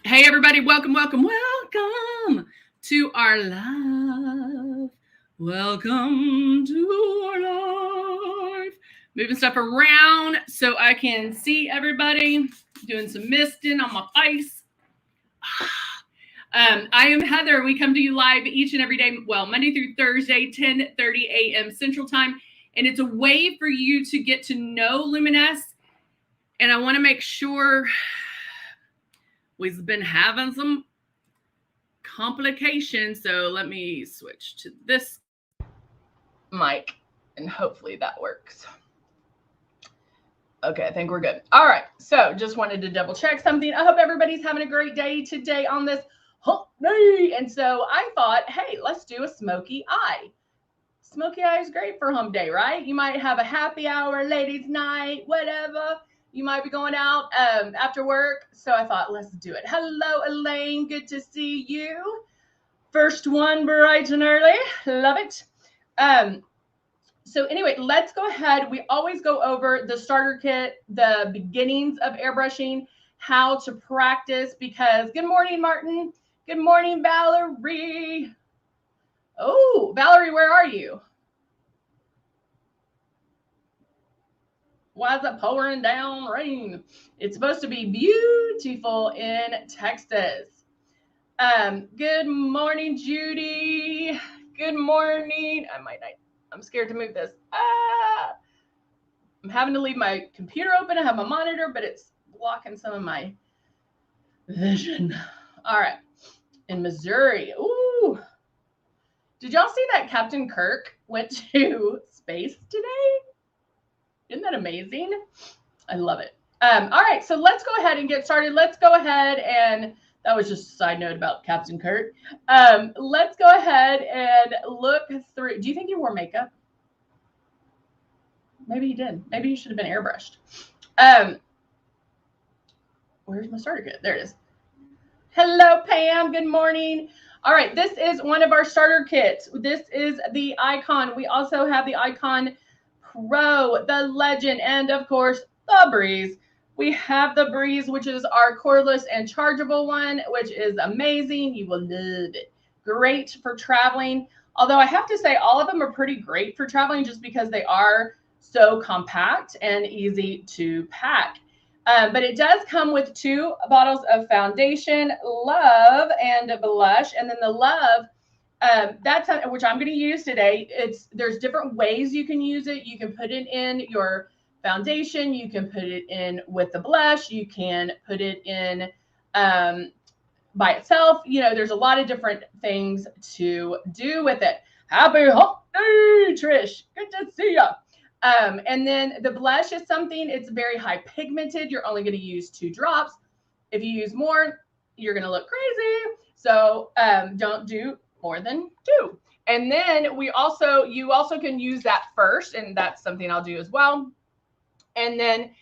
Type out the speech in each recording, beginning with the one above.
Hey, everybody, welcome, welcome, welcome to our live. Welcome to our live. Moving stuff around so I can see everybody. Doing some misting on my face. I am Heather. We come to you live each and every day, well, Monday through Thursday, 10:30 a.m. Central Time. And it's a way for you to get to know Luminess. And I want to make sure we've been having some complications. So let me switch to this mic and hopefully that works. Okay, I think we're good. All right. So just wanted to double check something. I hope everybody's having a great day today on this hump day. And so I thought, hey, let's do a smoky eye. Smoky eye is great for hump day, right? You might have a happy hour, ladies' night, whatever. You might be going out after work. So I thought, let's do it. Hello, Elaine. Good to see you. First one bright and early. Love it. So anyway, let's go ahead. We always go over the starter kit, the beginnings of airbrushing, how to practice, because good morning, Martin. Good morning, Valerie. Oh, Valerie, where are you? Why is it pouring down rain? It's supposed to be beautiful in Texas. Good morning, Judy. Good morning. I'm scared to move this. I'm having to leave my computer open. I have my monitor, but it's blocking some of my vision. All right. In Missouri. Ooh. Did y'all see that Captain Kirk went to space today? Isn't that amazing? I love it. All right, so let's go ahead and get started. Let's go ahead and that was just a side note about Captain Kirk. Let's go ahead and look through. Do you think he wore makeup? Maybe he did. Maybe he should have been airbrushed. Where's my starter kit? There it is. Hello, Pam. Good morning. All right, this is one of our starter kits. This is the Icon. We also have the Icon Pro, the Legend, and of course, the Breeze. We have the Breeze, which is our cordless and chargeable one, which is amazing. You will love it. Great for traveling. Although I have to say all of them are pretty great for traveling just because they are so compact and easy to pack. But it does come with 2 bottles of foundation, Love, and blush. And then the Love, that's which I'm going to use today. There's different ways you can use it. You can put it in your foundation. You can put it in with the blush. You can put it in by itself. You know, there's a lot of different things to do with it. Happy hump day, Trish. Good to see you. And then the blush is something, it's very high pigmented. You're only going to use 2 drops. If you use more, you're going to look crazy. So don't do more than 2. And then you also can use that first, and that's something I'll do as well. And then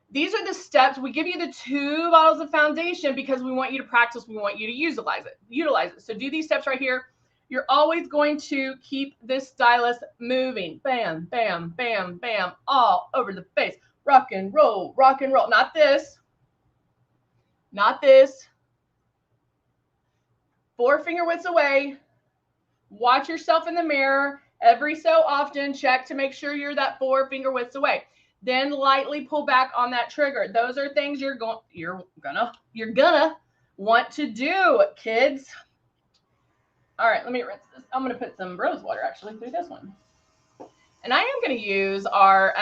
these are the steps. We give you the 2 bottles of foundation because we want you to practice. We want you to utilize it. So do these steps right here. You're always going to keep this stylus moving. Bam, bam, bam, bam, all over the face. Rock and roll, rock and roll. Not this. Not this. 4 finger widths away. Watch yourself in the mirror. Every so often, check to make sure you're that 4 finger widths away. Then lightly pull back on that trigger. Those are things you're gonna want to do, kids. All right, let me rinse this. I'm gonna put some rose water actually through this one. And I am gonna use our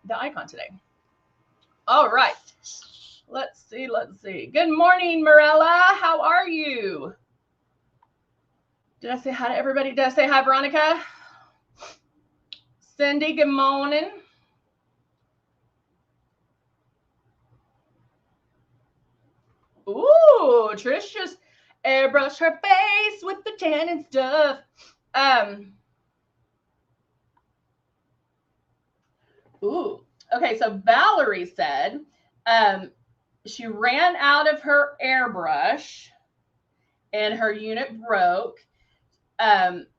the Icon today. All right. Let's see. Good morning, Morella. How are you? Did I say hi to everybody? Did I say hi, Veronica? Cindy, good morning. Ooh, Trish just airbrushed her face with the tan and stuff. Ooh, okay, so Valerie said she ran out of her airbrush and her unit broke,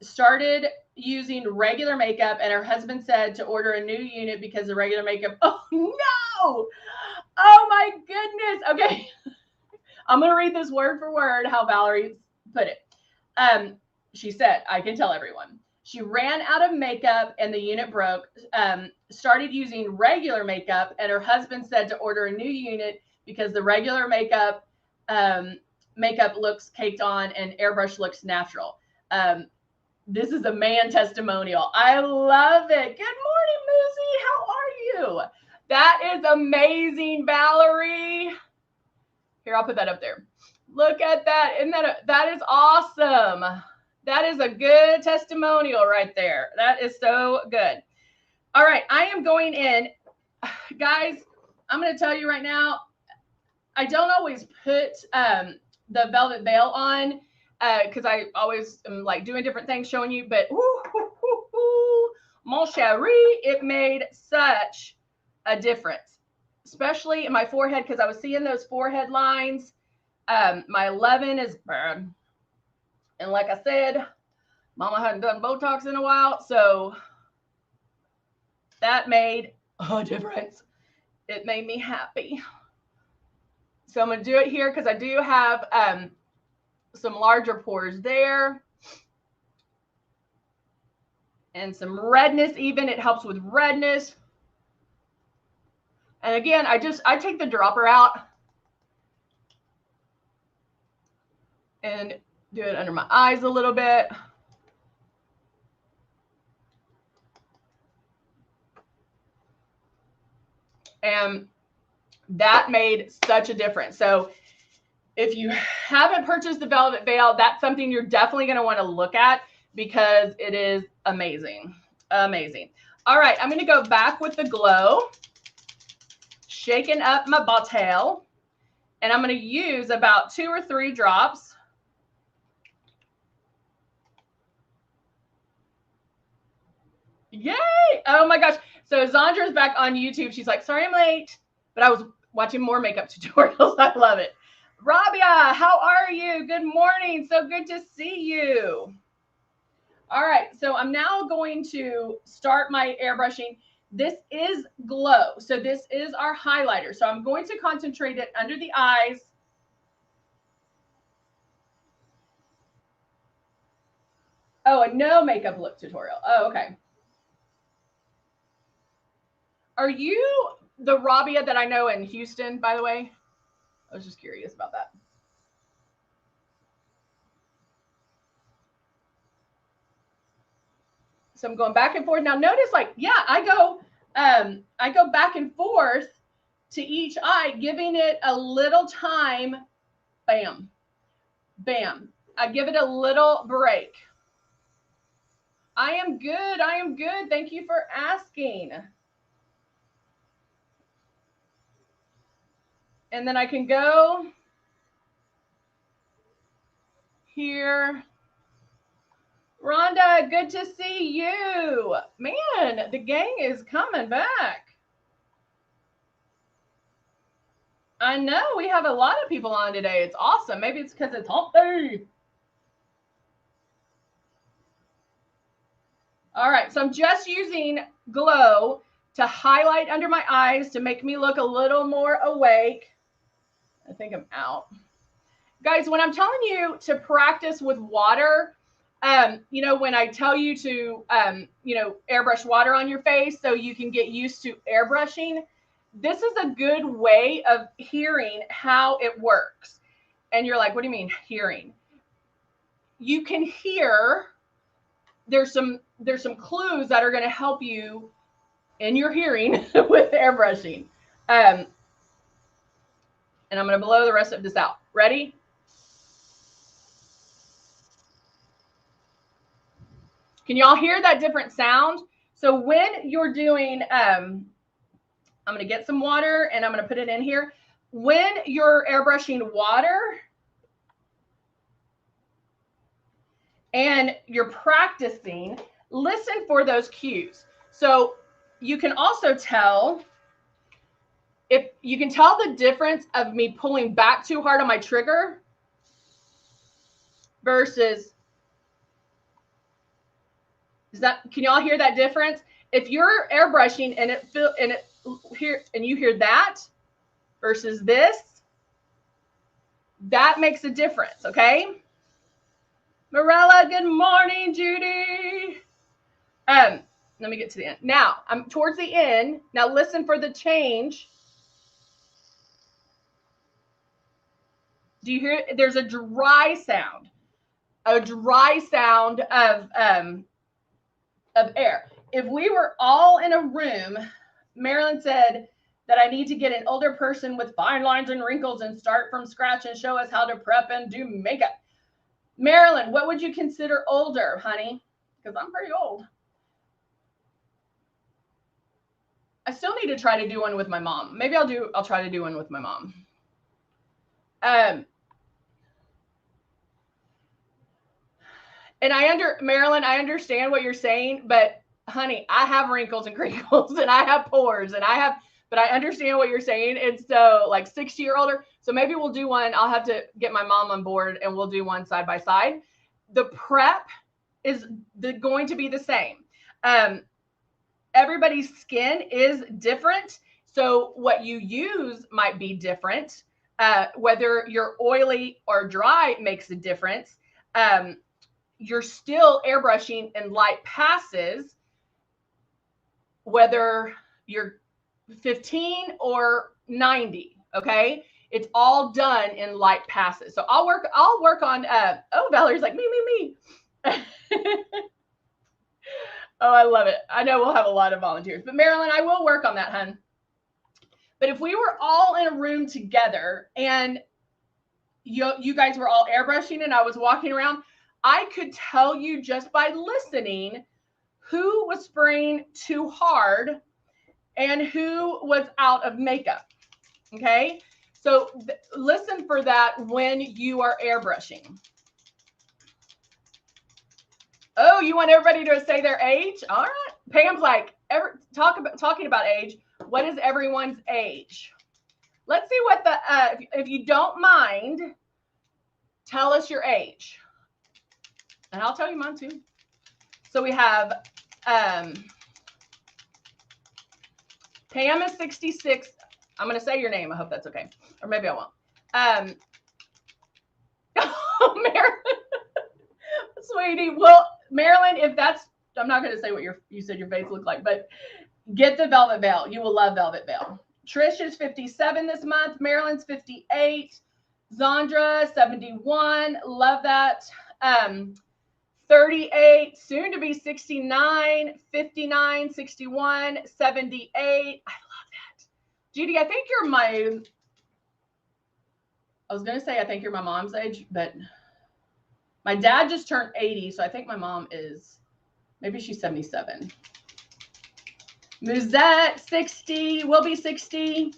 started using regular makeup, and her husband said to order a new unit because the regular makeup, oh no, oh my goodness. Okay. I'm going to read this word for word, how Valerie put it. She said, I can tell everyone. She ran out of makeup and the unit broke, started using regular makeup, and her husband said to order a new unit because the regular makeup looks caked on and airbrush looks natural. This is a man testimonial. I love it. Good morning, Moosey. How are you? That is amazing, Valerie. Here, I'll put that up there. Look at that. That is awesome. That is a good testimonial right there. That is so good. All right, I am going in. Guys, I'm going to tell you right now, I don't always put the velvet veil on because I always am like doing different things showing you, but mon chéri, it made such a difference, especially in my forehead because I was seeing those forehead lines. My 11 is bad. And like I said, Mama hadn't done Botox in a while, so that made a difference. It made me happy. So I'm going to do it here because I do have some larger pores there. And some redness even. It helps with redness. And again, I take the dropper out and do it under my eyes a little bit. And that made such a difference. So if you haven't purchased the Velvet Veil, that's something you're definitely going to want to look at because it is amazing. Amazing. All right, I'm going to go back with the glow, shaking up my bottle, and I'm going to use about 2 or 3 drops. Yay! Oh my gosh. So Zondra's back on YouTube. She's like, sorry I'm late, but I was watching more makeup tutorials. I love it. Rabia, how are you? Good morning. So good to see you. All right. So I'm now going to start my airbrushing. This is glow. So this is our highlighter. So I'm going to concentrate it under the eyes. Oh, a no makeup look tutorial. Oh, okay. Are you the Rabia that I know in Houston, by the way? I was just curious about that. So I'm going back and forth. Now notice, like, yeah, I go back and forth to each eye, giving it a little time. Bam, bam. I give it a little break. I am good. I am good. Thank you for asking. And then I can go here. Rhonda, good to see you. Man, the gang is coming back. I know we have a lot of people on today. It's awesome. Maybe it's because it's hump day. All right, so I'm just using glow to highlight under my eyes to make me look a little more awake. I think I'm out. Guys, when I'm telling you to practice with water, you know, when I tell you to, you know, airbrush water on your face so you can get used to airbrushing, this is a good way of hearing how it works. And you're like, what do you mean hearing? You can hear, there's some clues that are going to help you in your hearing with airbrushing. And I'm going to blow the rest of this out. Ready? Can y'all hear that different sound? So when you're doing, I'm going to get some water and I'm going to put it in here. When you're airbrushing water and you're practicing, listen for those cues. So you can also tell, if you can tell the difference of me pulling back too hard on my trigger versus, can y'all hear that difference? If you're airbrushing and you hear that versus this That makes a difference, okay? Morella, good morning, Judy. Let me get to the end. Now, I'm towards the end. Now listen for the change. Do you hear? There's a dry sound. A dry sound of air. If we were all in a room, Marilyn said that I need to get an older person with fine lines and wrinkles and start from scratch and show us how to prep and do makeup. Marilyn, what would you consider older, honey? Because I'm pretty old. I still need to try to do one with my mom. Maybe I'll try to do one with my mom. And Marilyn, I understand what you're saying, but honey, I have wrinkles and crinkles and I have pores and but I understand what you're saying. And so like 60 or older. So maybe we'll do one. I'll have to get my mom on board and we'll do one side by side. The prep is going to be the same. Everybody's skin is different. So what you use might be different. Whether you're oily or dry makes a difference. You're still airbrushing in light passes, whether you're 15 or 90. Okay. It's all done in light passes. So I'll work on, Valerie's like, me. Oh, I love it. I know we'll have a lot of volunteers, but Marilyn, I will work on that, hun. But if we were all in a room together and you guys were all airbrushing and I was walking around, I could tell you just by listening who was spraying too hard and who was out of makeup. Okay. So listen for that when you are airbrushing. Oh, you want everybody to say their age? All right. Pam's like, talking about age. What is everyone's age? Let's see what if you don't mind, tell us your age. And I'll tell you mine too. So we have, Pam is 66. I'm going to say your name. I hope that's okay. Or maybe I won't. Oh, Marilyn. Sweetie. Well, Marilyn, I'm not going to say what you said your face looked like, but get the Velvet Veil. You will love Velvet Veil. Trish is 57 this month. Marilyn's 58. Zandra, 71. Love that. 38, soon to be 69, 59, 61, 78. I love that. Judy, I think you're I was going to say, I think you're my mom's age, but my dad just turned 80. So I think my mom maybe she's 77. Musette, 60, will be 60.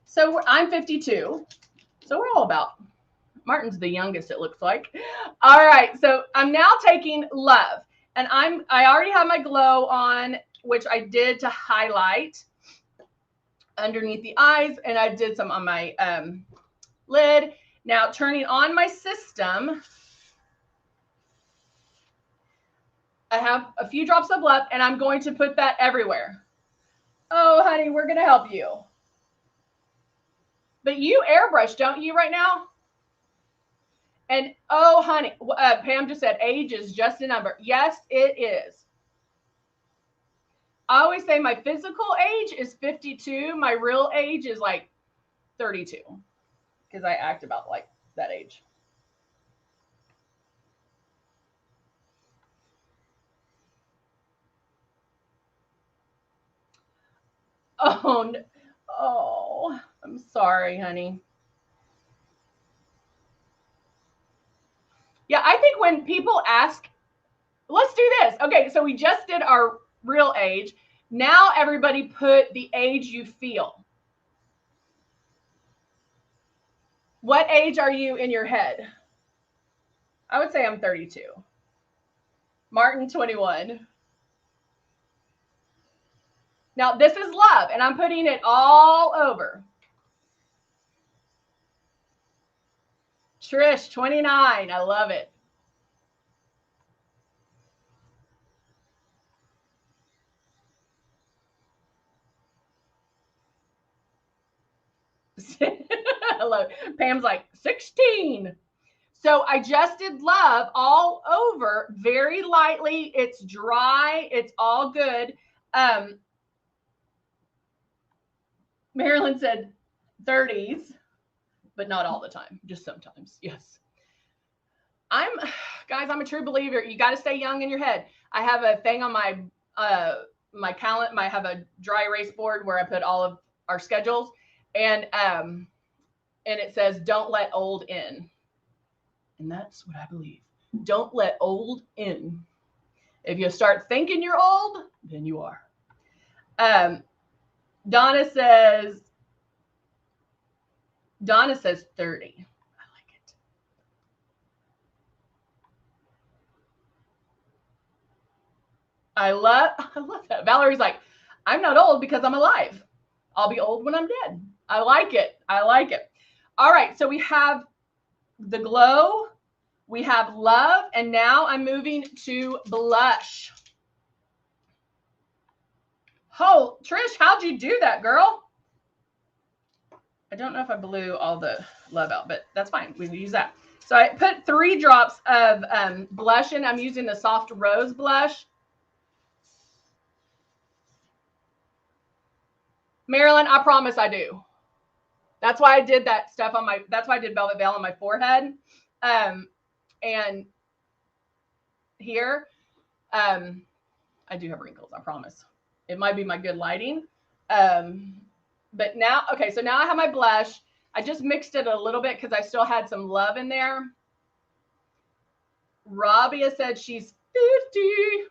So I'm 52. So we're all about. Martin's the youngest, it looks like. All right, so I'm now taking Love, and I already have my glow on, which I did to highlight underneath the eyes, and I did some on my lid. Now turning on my system, I have a few drops of Love, and I'm going to put that everywhere. Oh, honey, we're gonna help you. But you airbrush, don't you, right now? And oh, honey, Pam just said age is just a number. Yes, it is. I always say my physical age is 52. My real age is like 32 because I act about like that age. Oh, I'm sorry, honey. Yeah, I think when people ask, let's do this. Okay, so we just did our real age. Now everybody put the age you feel. What age are you in your head? I would say I'm 32. Martin, 21. Now this is Love, and I'm putting it all over. Trish, 29. I love it. I love it. Pam's like 16. So I just did love all over very lightly. It's dry. It's all good. Marilyn said 30s, but not all the time, just sometimes. Yes. Guys, I'm a true believer. You got to stay young in your head. I have a thing on my my calendar. I have a dry erase board where I put all of our schedules, and it says, "Don't let old in," and that's what I believe. Don't let old in. If you start thinking you're old, then you are. Donna says 30. I love that. Valerie's like, I'm not old because I'm alive. I'll be old when I'm dead. I like it. I like it. All right. So we have the glow, we have love, and now I'm moving to blush. Oh, Trish, how'd you do that, girl? I don't know if I blew all the love out, but that's fine. We can use that. So I put 3 drops of blush in. I'm using the soft rose blush. Marilyn, I promise I do. That's why I did that stuff on my, that's why I did Velvet Veil on my forehead. And here, I do have wrinkles, I promise. It might be my good lighting. But now, okay, so now I have my blush. I just mixed it a little bit because I still had some love in there. Rabia said she's 50.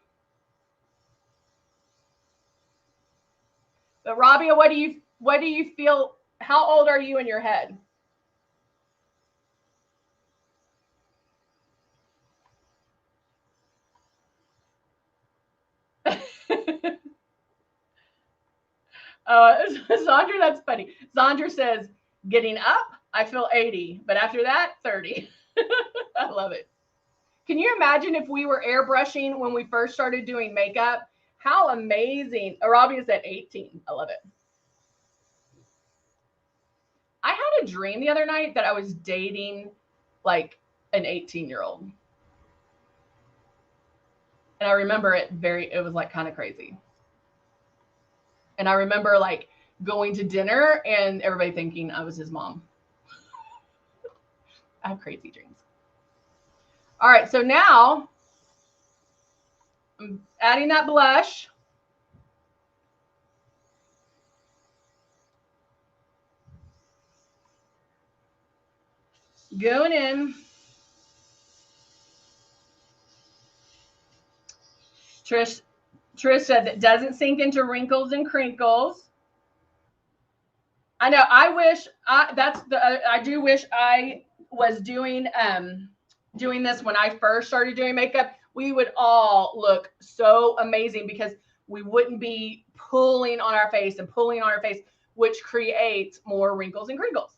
But Rabia, what do you feel? How old are you in your head? Zandra, that's funny. Zandra says, getting up, I feel 80, but after that, 30. I love it. Can you imagine if we were airbrushing when we first started doing makeup? How amazing. Arabia's at 18. I love it. I had a dream the other night that I was dating like an 18-year-old. And I remember it was like kind of crazy. And I remember like going to dinner and everybody thinking I was his mom. I have crazy dreams. All right, so now I'm adding that blush. Going in. Trish said that doesn't sink into wrinkles and crinkles. I know. I do wish I was doing this when I first started doing makeup. We would all look so amazing because we wouldn't be pulling on our face, which creates more wrinkles and crinkles.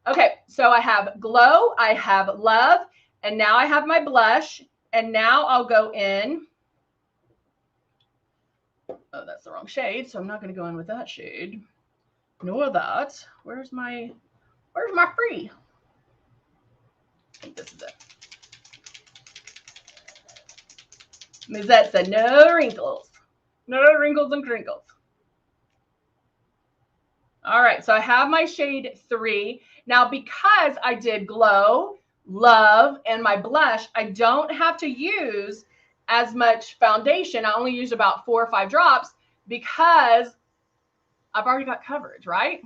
Okay, so I have glow, I have love, and now I have my blush, and now I'll go in. Oh, that's the wrong shade, so I'm not going to go in with that shade. Nor that. Where's my free? I think this is it. Mizette said no wrinkles. No wrinkles and crinkles. All right, so I have my shade 3. Now, because I did glow, love, and my blush, I don't have to use as much foundation. I only use about 4 or 5 drops because I've already got coverage, right?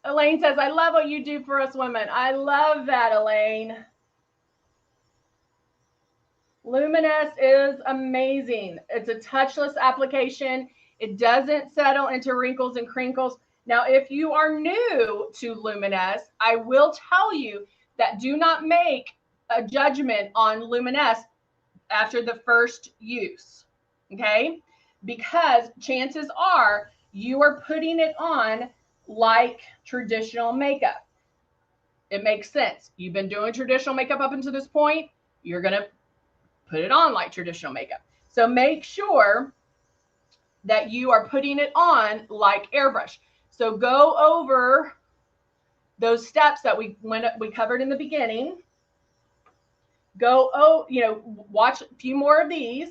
Elaine says, I love what you do for us women. I love that, Elaine. Luminess is amazing. It's a touchless application. It doesn't settle into wrinkles and crinkles. Now, if you are new to Luminess, I will tell you that do not make a judgment on Luminess after the first use, okay? Because chances are you are putting it on like traditional makeup. It makes sense. You've been doing traditional makeup up until this point. You're going to put it on like traditional makeup. So make sure that you are putting it on like airbrush. So go over those steps that we covered in the beginning. Go, watch a few more of these.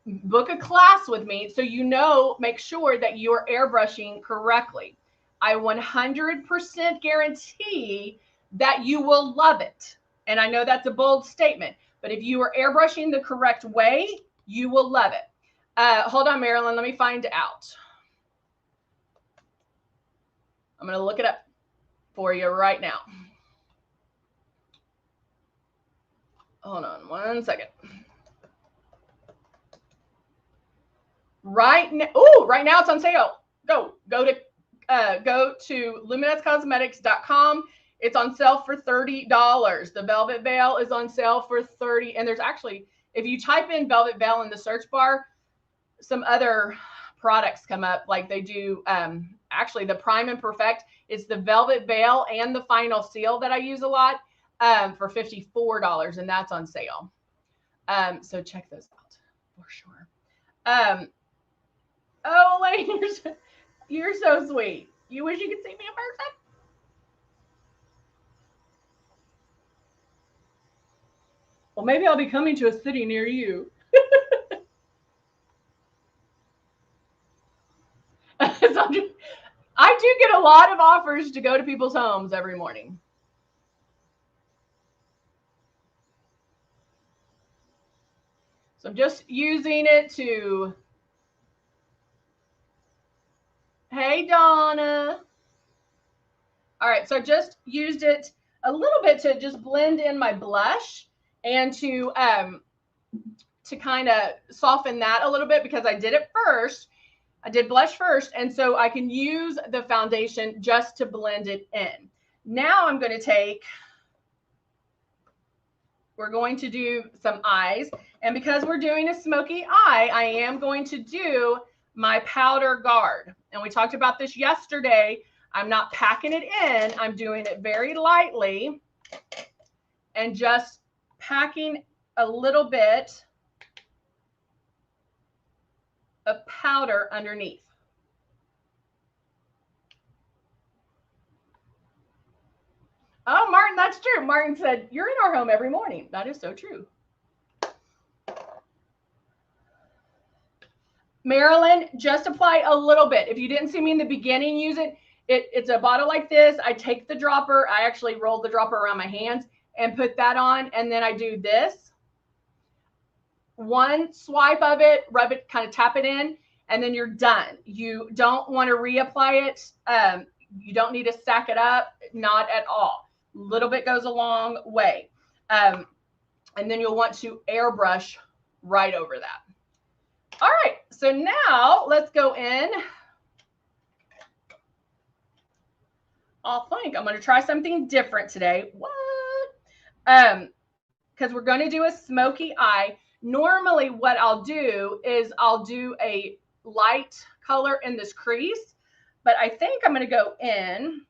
Book a class with me so make sure that you're airbrushing correctly. I 100% guarantee that you will love it. And I know that's a bold statement, but if you are airbrushing the correct way, you will love it. Hold on, Marilyn, let me find out. I'm going to look it up for you right now. Hold on one second. Right now it's on sale. Go to luminesscosmetics.com. It's on sale for $30. The Velvet Veil is on sale for $30. And there's actually, if you type in Velvet Veil in the search bar, some other products come up, like they do. Actually, the Prime and Perfect, it's the Velvet Veil and the Final Seal that I use a lot, for $54, and that's on sale. So check those out for sure. Oh, Elaine, you're so sweet. You wish you could see me in person? Well, maybe I'll be coming to a city near you. I do get a lot of offers to go to people's homes every morning. So I'm just using it to... Hey, Donna. All right, so I just used it a little bit to just blend in my blush and to kind of soften that a little bit, because I did it first. I did blush first, and so I can use the foundation just to blend it in. Now I'm going to we're going to do some eyes, and because we're doing a smoky eye, I am going to do my powder guard. And we talked about this yesterday. I'm not packing it in. I'm doing it very lightly and just packing a little bit of powder underneath. Oh, Martin, that's true. Martin said, you're in our home every morning. That is so true. Marilyn, just apply a little bit. If you didn't see me in the beginning use it, it's a bottle like this. I take the dropper. I actually roll the dropper around my hands and put that on. And then I do this. One swipe of it, rub it, kind of tap it in, and then you're done. You don't want to reapply it. You don't need to stack it up. Not at all. A little bit goes a long way. And then you'll want to airbrush right over that. All right, so now let's go in. I think I'm going to try something different today. What? Because we're going to do a smoky eye. Normally what I'll do is I'll do a light color in this crease, but I think I'm going to go in.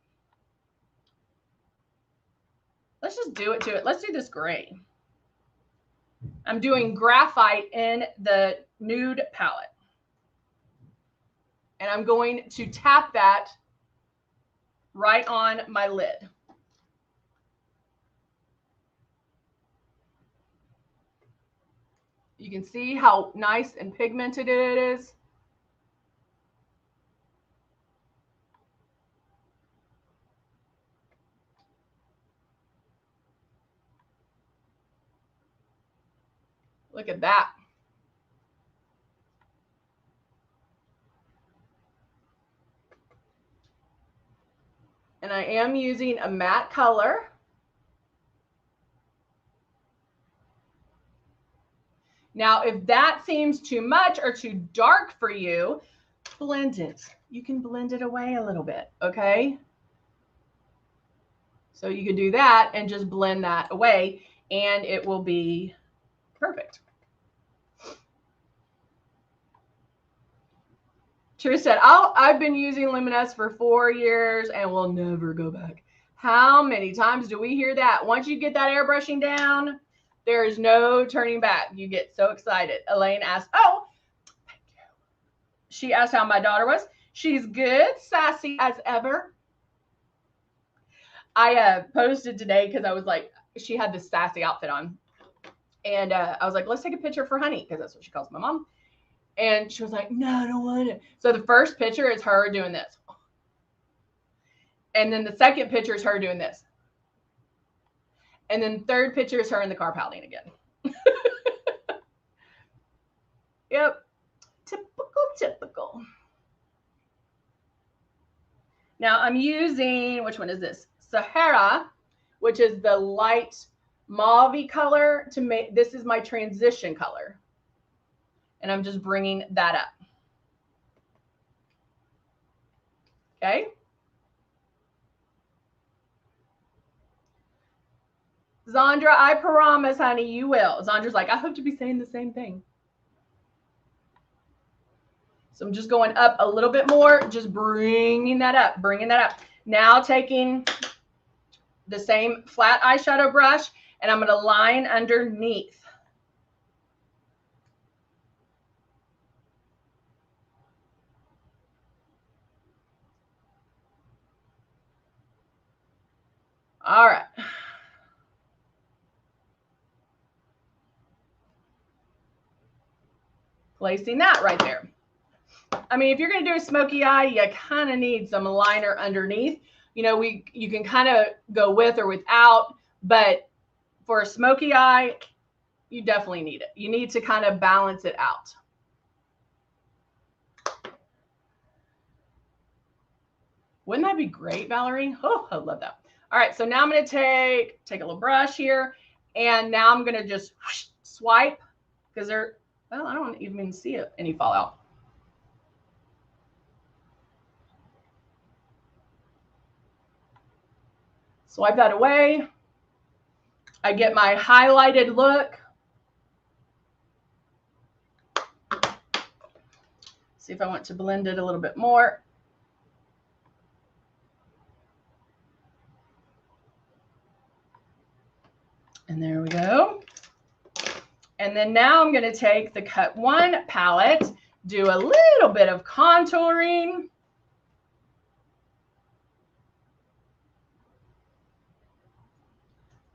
Let's just do it to it. Let's do this gray. I'm doing graphite in the nude palette. And I'm going to tap that right on my lid. You can see how nice and pigmented it is. Look at that. And I am using a matte color. Now, if that seems too much or too dark for you, blend it. You can blend it away a little bit, okay? So you can do that and just blend that away, and it will be perfect. Trish said, I've been using Luminess for 4 years and will never go back. How many times do we hear that? Once you get that airbrushing down, there is no turning back. You get so excited. Elaine asked, oh, thank you. She asked how my daughter was. She's good, sassy as ever. I posted today because I was like, she had this sassy outfit on. And I was like, let's take a picture for Honey, because that's what she calls my mom. And she was like, no, I don't want it. So the first picture is her doing this. And then the second picture is her doing this. And then the third picture is her in the car pouting again. Yep. Typical. Now I'm using, which one is this? Sahara, which is the light mauve color to make, this is my transition color. And I'm just bringing that up. Okay. Zandra, I promise, honey, you will. Zandra's like, I hope to be saying the same thing. So I'm just going up a little bit more, just bringing that up. Now taking the same flat eyeshadow brush, and I'm going to line underneath. All right. Placing that right there. I mean, if you're going to do a smoky eye, you kind of need some liner underneath. You know, you can kind of go with or without, but for a smoky eye, you definitely need it. You need to kind of balance it out. Wouldn't that be great, Valerie? Oh, I love that. All right, so now I'm going to take a little brush here, and now I'm going to just swipe, because well, I don't even see any fallout. Swipe that away. I get my highlighted look. See if I want to blend it a little bit more. And there we go. And then now I'm going to take the Cut 1 palette, do a little bit of contouring.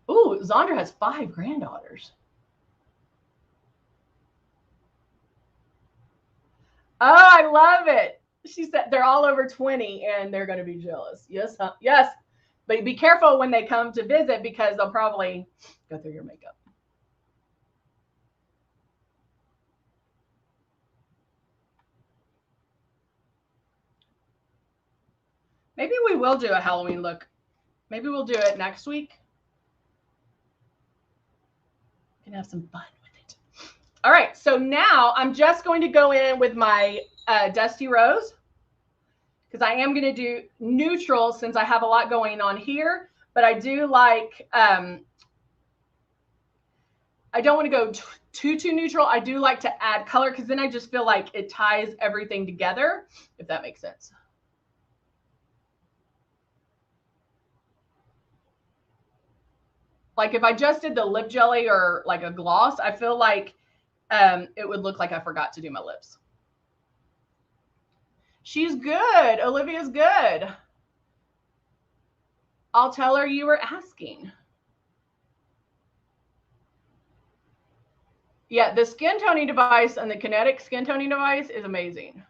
Ooh, Zandra has 5 granddaughters. Oh, I love it. She said they're all over 20 and they're going to be jealous. Yes, huh? Yes. But be careful when they come to visit, because they'll probably go through your makeup. Maybe we will do a Halloween look. Maybe we'll do it next week. We can have some fun with it. All right, so now I'm just going to go in with my Dusty Rose, because I am going to do neutral since I have a lot going on here. But I do like, I don't want to go too neutral. I do like to add color, because then I just feel like it ties everything together, if that makes sense. Like if I just did the lip jelly or like a gloss, I feel like it would look like I forgot to do my lips. She's good. Olivia's good. I'll tell her you were asking. Yeah, the skin toning device and the kinetic skin toning device is amazing.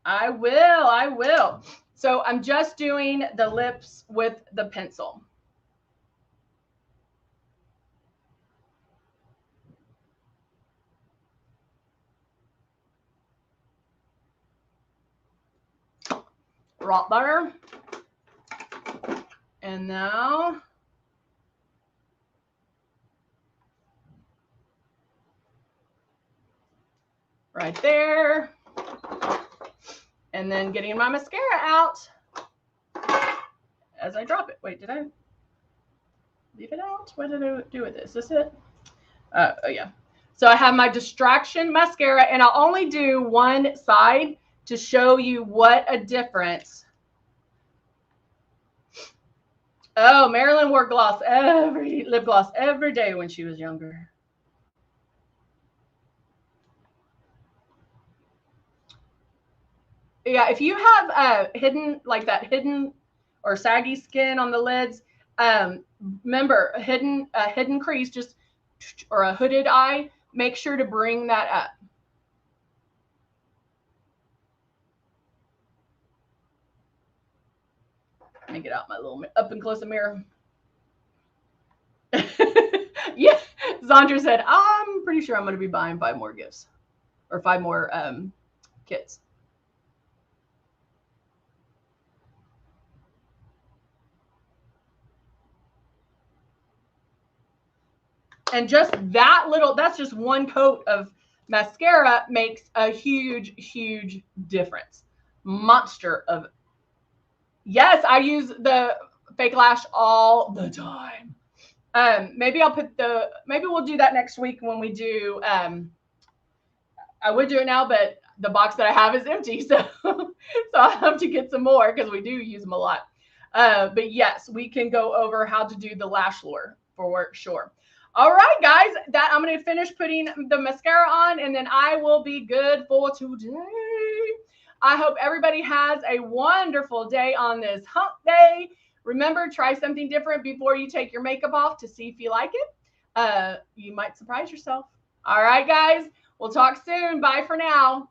I will. So I'm just doing the lips with the pencil. Right there. And now right there. And then getting my mascara out as I drop it. Wait, did I leave it out? What did I do with this? Is this it? Oh, yeah. So I have my Distraction mascara, and I'll only do one side to show you what a difference Oh, Marilyn wore lip gloss every day when she was younger. Yeah, if you have hidden, like that hidden or saggy skin on the lids, remember a hidden crease, just or a hooded eye, make sure to bring that up. Let me get out my little up and close mirror. Yeah, Zandra said, I'm pretty sure I'm going to be buying 5 more gifts or 5 more kits. And just that little, that's just one coat of mascara makes a huge, huge difference. Monster of, yes, I use the fake lash all the time. Maybe maybe we'll do that next week when we do, I would do it now, but the box that I have is empty. So, so I'll have to get some more because we do use them a lot. But yes, we can go over how to do the lash lure for sure. All right, guys, that I'm going to finish putting the mascara on and then I will be good for today. I hope everybody has a wonderful day on this hump day. Remember, try something different before you take your makeup off to see if you like it. You might surprise yourself. All right, guys, we'll talk soon. Bye for now.